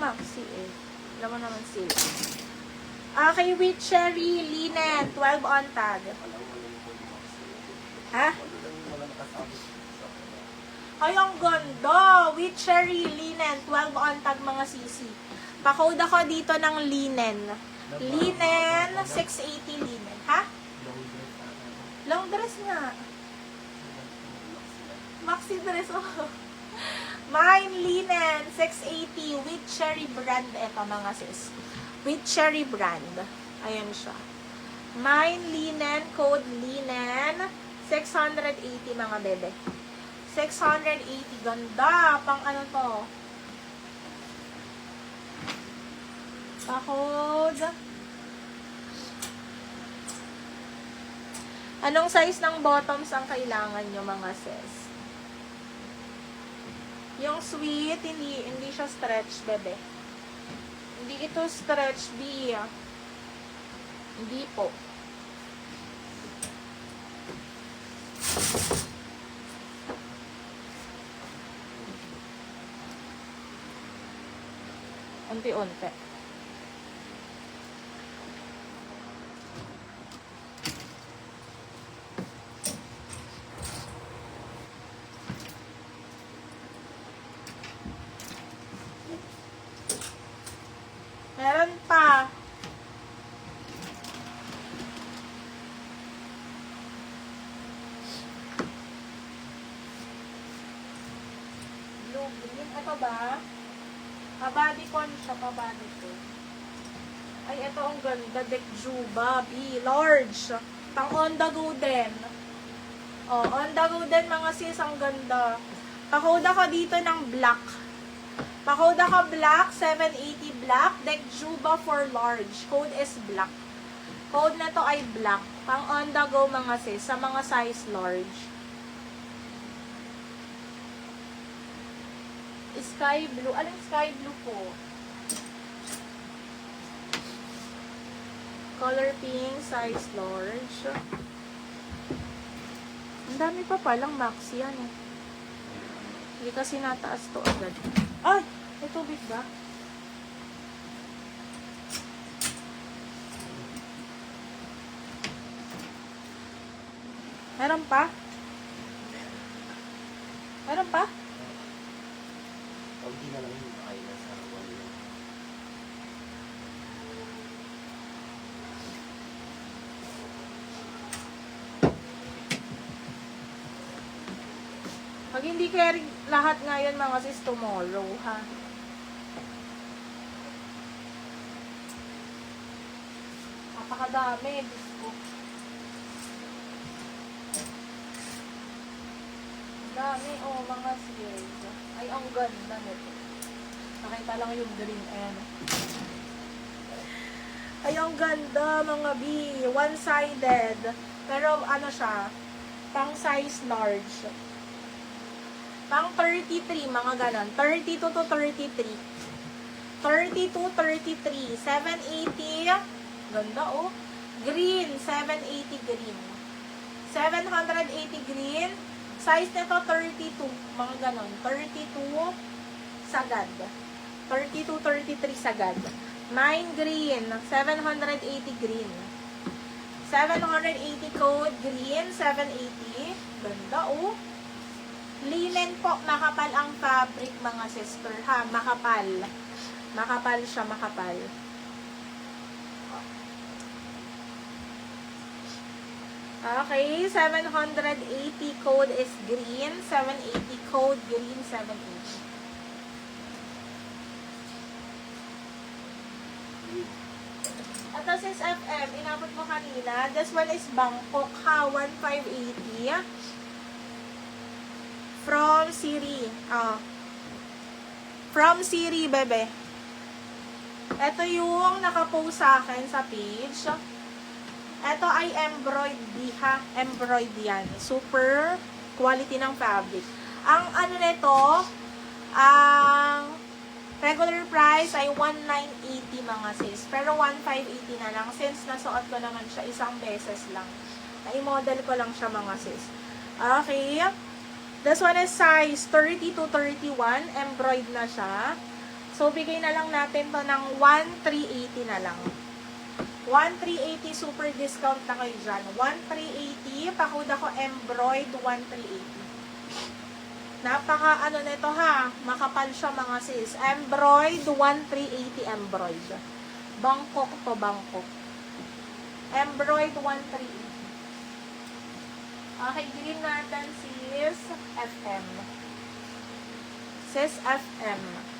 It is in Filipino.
maxi eh. Alam mo naman sila. Okay, with cherry linen, 12 on tag. Ha? Ay, ang ganda! With cherry linen, 12 on tag mga sisi. Pa-code ako dito ng linen. Linen, 680 linen. Ha? Long dress nga. Maxi dress, oh. Mine linen, 680 with cherry brand. Ito mga sis. With cherry brand. Ayan siya. Mine linen, code linen, 680 mga bebe. 680. Ganda. Pang ano to? Pa-code. Anong size ng bottoms ang kailangan nyo mga sis? Yung sweet, hindi siya stretch, bebe. Hindi ito stretch, B. Hindi po. Unti-unti. Meron pa. Blue green. Ito ba? Pa-bodycon siya, pa-bodycon. Ay, ito ang ganda. Dekjuba, B. Large. Pang on the go din. Oh, on the go din mga sis, ang ganda. Pa-code ako dito ng black. Pa-code ako black, 780 black. Dekjuba for large. Code is black. Code na to ay black. Pang on the go mga sis, sa mga size large. Sky blue. Anong sky blue po? Color pink, size large. Ang dami pa palang maxi yan eh. Hindi kasi nataas to agad. Ay! May tubig ba? Meron pa? Meron pa? Hindi na lang yung ay nasa wala. Pag hindi carry lahat ngayon mga sis, tomorrow ha. Napakadami. Diyos ko. Dami. Oh, mga sis. Ay, ang ganda nito. Nakita lang yung green. Ayan. Ay, ang ganda mga B. One-sided. Pero ano siya? Pang size large. Pang 33, mga ganon. 32 to 33. 32, 33. 780. Ganda, oh. Green. 780 green. 780 green. Size nito 32. Mga ganon. 32 sagad. 32, 33 sagad. Mine green. 780 green. 780 code green. 780. Ganda, oh. Linen po, makapal ang fabric mga sister, ha? Makapal. Makapal siya, makapal. Okay, 780 code is green, 780 code green, 780. Ito sis FM, inabot mo kanina. This one is Bangkok, ha? 1580. From Siri. From Siri, bebe. Ito yung nakapost sa akin sa page. Ito ay embroidery, ha? Embroidery yan. Super quality ng fabric. Ang ano nito, ang regular price ay 1,980 mga sis. Pero 1,580 na lang. Since nasuot ko naman siya isang beses lang. Na-model ko lang siya mga sis. Okay. This one is size 30 to 31. Embroidered na siya. So, bigay na lang natin to ng 1,380 na lang. 1,380 super discount na kayo dyan. 1,380. Pakuda ko embroid 1,380. Napaka ano nito ha. Makapal siya mga sis. Embroid 1,380 embroid. Bangkok to Bangkok. Embroid 1,380. Okay, bilhin natin sis FM. Sis FM.